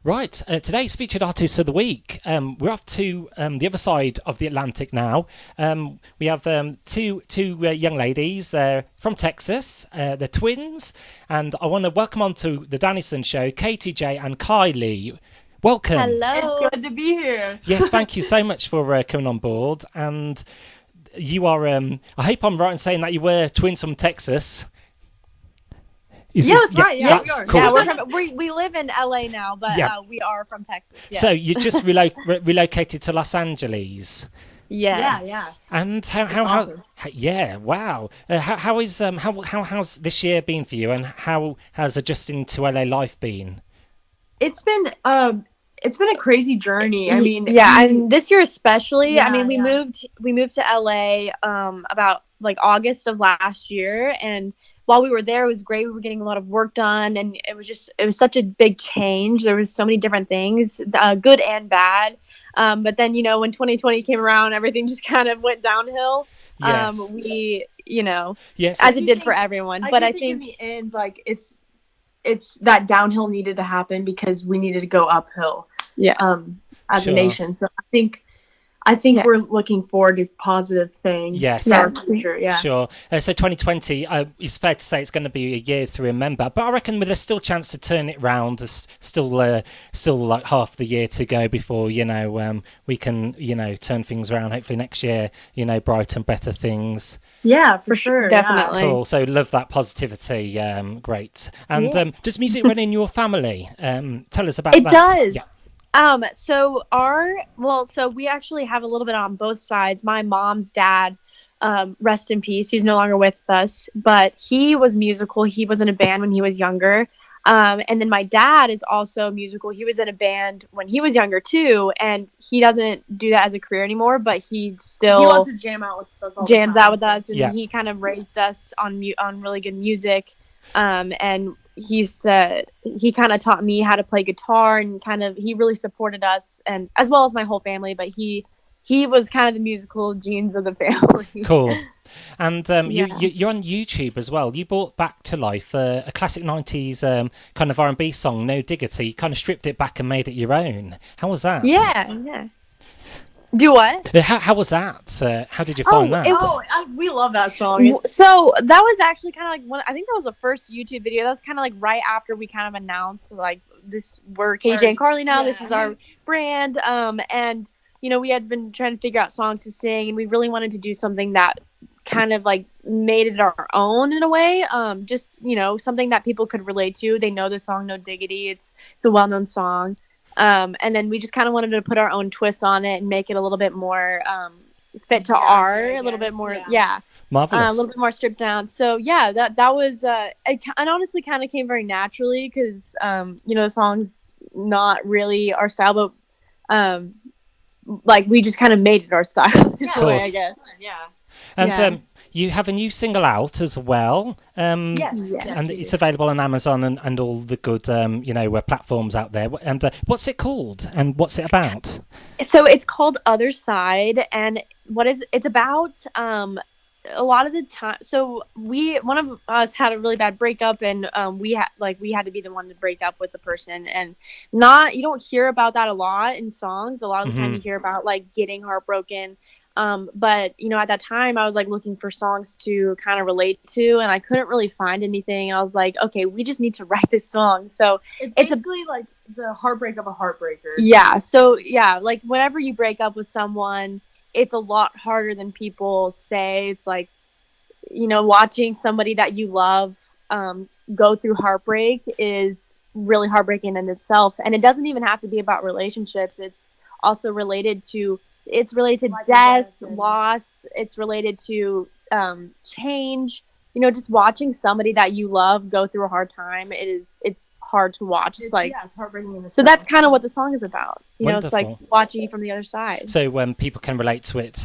Right, today's featured artists of the week. We're off to the other side of the Atlantic now. We have two young ladies from Texas. They're twins, and I want to welcome onto the Dannison Show, KTJ and Carly. Welcome. Hello. It's good to be here. Yes, thank you so much for coming on board. And you are, I hope I'm right in saying that you were twins from Texas. That's right. Yeah, we are. Cool. Yeah, we live in LA now, but we are from Texas. Yes. So you just relocated to Los Angeles. Yes. Yeah. And how yeah, wow. How's this year been for you, and how has adjusting to LA life been? It's been a crazy journey. I mean, and this year especially. Yeah, I mean, we moved to LA about like August of last year, and while we were there, it was great. We were getting a lot of work done, and it was such a big change. There was so many different things, good and bad. But then, when 2020 came around, everything just kind of went downhill. Yes. Yes, as it did for everyone. But I think in the end, like it's that downhill needed to happen because we needed to go uphill. Yeah. As a nation. So I think we're looking forward to positive things. Yes. For our future. Yeah. Sure. So 2020, it's fair to say it's going to be a year to remember, but I reckon there's still a chance to turn it round. There's still like half the year to go before, we can, turn things around. Hopefully next year, brighter and better things. Yeah, for sure. Definitely. Yeah. Cool. So love that positivity. Great. And does music run in your family? Tell us about that. It does. Yeah. So we actually have a little bit on both sides. My mom's dad, rest in peace. He's no longer with us, but he was musical. He was in a band when he was younger. And then my dad is also musical. He was in a band when he was younger too, and he doesn't do that as a career anymore, but he loves to jam out with us all jams the time, out with us, and he kind of raised us on really good music. And he kind of taught me how to play guitar, and he really supported us, and as well as my whole family, but he was kind of the musical genes of the family. Cool. And you're on YouTube as well. You brought back to life a classic 90s kind of R&B song, No Diggity. You kind of stripped it back and made it your own. How was that? Yeah. Do what? How was that? How did you find that? We love that song. So that was actually kind of like I think that was the first YouTube video. That was kind of like right after we kind of announced like we're KTJ and Carly now. Yeah. This is our brand. And we had been trying to figure out songs to sing, and we really wanted to do something that kind of like made it our own in a way. Just something that people could relate to. They know the song No Diggity. It's a well-known song. And then we just kind of wanted to put our own twist on it and make it a little bit more fit to a little bit more, marvelous, a little bit more stripped down. So that was it honestly kind of came very naturally because the song's not really our style, but like we just kind of made it our style in a way, I guess. Yeah. And you have a new single out as well. Yes. And it's available on Amazon and all the good, platforms out there. And what's it called? And what's it about? So it's called Otherside, and it's about a lot of the time. So one of us had a really bad breakup, and we had to be the one to break up with the person, and you don't hear about that a lot in songs. A lot of the time you hear about like getting heartbroken. But at that time I was like looking for songs to kind of relate to, and I couldn't really find anything. And I was like, okay, we just need to write this song. So it's basically like the heartbreak of a heartbreaker. Yeah. So like whenever you break up with someone, it's a lot harder than people say. It's like, watching somebody that you love, go through heartbreak is really heartbreaking in itself. And it doesn't even have to be about relationships. It's also related to death, loss. It's related to change. Just watching somebody that you love go through a hard time. It's hard to watch. It's heartbreaking. So that's kind of what the song is about. Wonderful. It's like watching you from the other side. So when people can relate to it,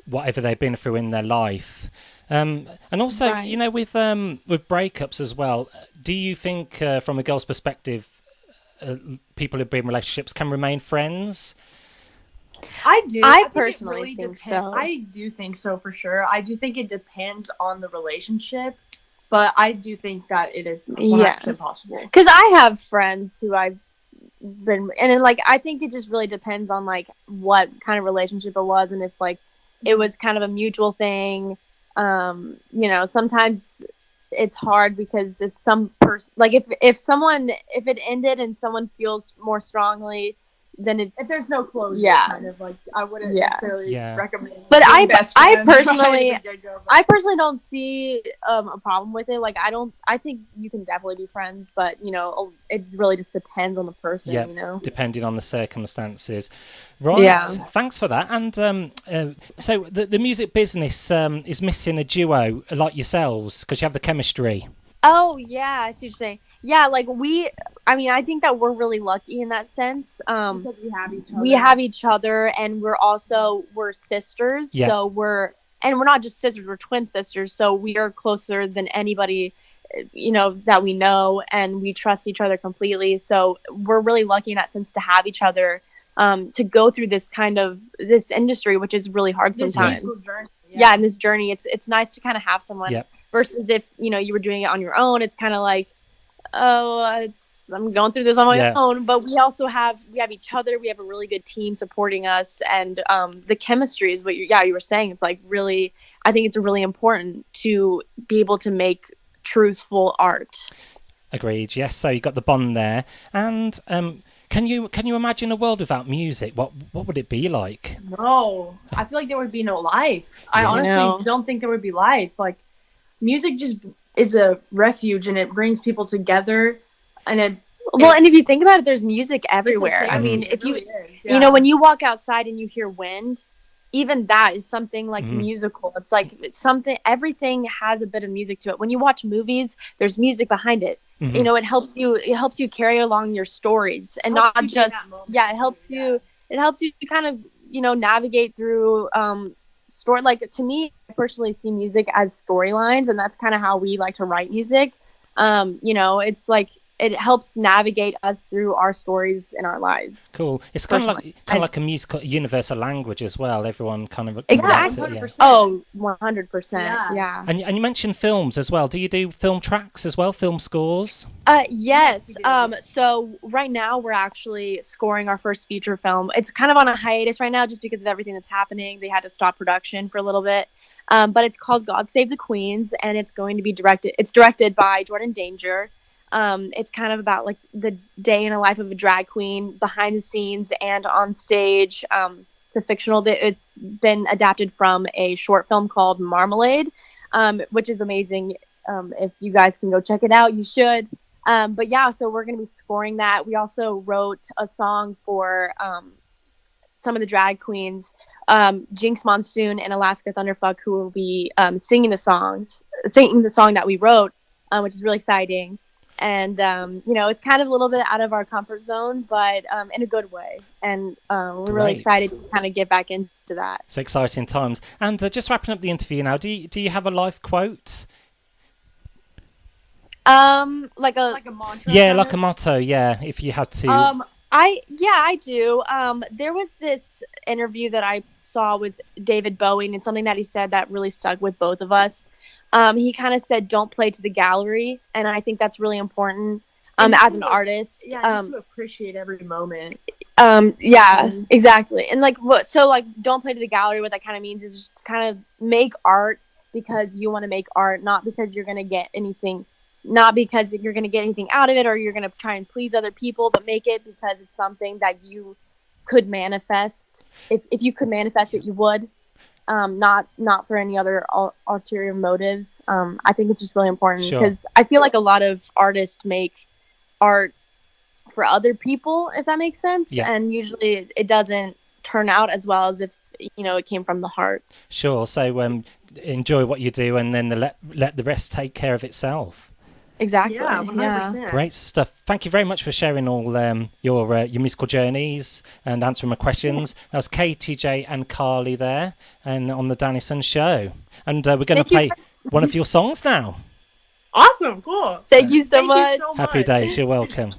whatever they've been through in their life. And also, with breakups as well, do you think from a girl's perspective, people who've been in relationships can remain friends? I do. I personally think so. I do think so for sure. I do think it depends on the relationship, but I do think that it is 100% possible. Because I have friends who I've been, and then, like, I think it just really depends on like what kind of relationship it was, and if like it was kind of a mutual thing. You know, sometimes it's hard because if some person, like if it ended and someone feels more strongly, then it's, if there's no closure, yeah, kind of like I wouldn't necessarily recommend. But I personally don't see a problem with it. Like I think you can definitely be friends, but you know, it really just depends on the person. You know, depending on the circumstances. Right. Yeah. Thanks for that. And so the music business is missing a duo like yourselves because you have the chemistry. Oh yeah, I see what you're saying. Yeah, like I think that we're really lucky in that sense. Because we have each other. We have each other, and we're sisters. Yeah. So we're not just sisters, we're twin sisters. So we are closer than anybody, you know, that we know, and we trust each other completely. So we're really lucky in that sense to have each other, to go through this industry, which is really hard sometimes. In this journey, it's nice to kind of have someone. Yep. Versus if, you know, you were doing it on your own, it's kind of like, I'm going through this on my own. But we have each other. We have a really good team supporting us, and the chemistry is what you were saying. It's like really, I think it's really important to be able to make truthful art. Agreed. Yes. So you got the bond there, and can you imagine a world without music? What would it be like? No, I feel like there would be no life. I honestly don't think there would be life. Like, music just is a refuge, and it brings people together, and and if you think about it, there's music everywhere. I mean, if you you know, when you walk outside and you hear wind, even that is something like musical. It's like something, everything has a bit of music to it. When you watch movies, there's music behind it. You know, it helps you carry along your stories, and not just it helps you kind of, you know, navigate through story. Like, to me, I personally see music as storylines, and that's kind of how we like to write music. You know, it's like it helps navigate us through our stories in our lives. Cool. It's kind of like a musical universal language as well. Everyone kind of exactly. Oh, 100%. Yeah. And you mentioned films as well. Do you do film tracks as well? Film scores? Yes. So right now we're actually scoring our first feature film. It's kind of on a hiatus right now just because of everything that's happening. They had to stop production for a little bit. But it's called God Save the Queens, and it's going to be directed by Jordan Danger. It's kind of about like the day in a life of a drag queen behind the scenes and on stage. It's a fictional. It's been adapted from a short film called Marmalade, which is amazing. If you guys can go check it out, you should. But yeah, so we're going to be scoring that. We also wrote a song for some of the drag queens, Jinx Monsoon and Alaska Thunderfuck, who will be singing the song that we wrote, which is really exciting. And, you know, it's kind of a little bit out of our comfort zone, but in a good way. And we're really excited to kind of get back into that. It's exciting times. And just wrapping up the interview now, do you have a life quote? Like a mantra? Yeah, like a motto, yeah, if you had to. I do. There was this interview that I saw with David Bowie, and something that he said that really stuck with both of us. He kind of said, "Don't play to the gallery," and I think that's really important as an artist. Yeah, just to appreciate every moment. Yeah, exactly. And don't play to the gallery. What that kind of means is just kind of make art because you want to make art, not because you're going to get anything. Not because you're going to get anything out of it or you're going to try and please other people, but make it because it's something that you could manifest. If you could manifest it, you would. Not for any other ulterior motives. I think it's just really important because I feel like a lot of artists make art for other people, if that makes sense. Yeah. And usually it doesn't turn out as well as if, you know, it came from the heart. Sure. So enjoy what you do and then let the rest take care of itself. Exactly. Yeah, 100%. Yeah. Great stuff. Thank you very much for sharing all your musical journeys and answering my questions. That was KTJ and Carly there, and on the Dannison Show. And we're going to play one of your songs now. Awesome. Cool. Thank you so much. Happy days. You're welcome.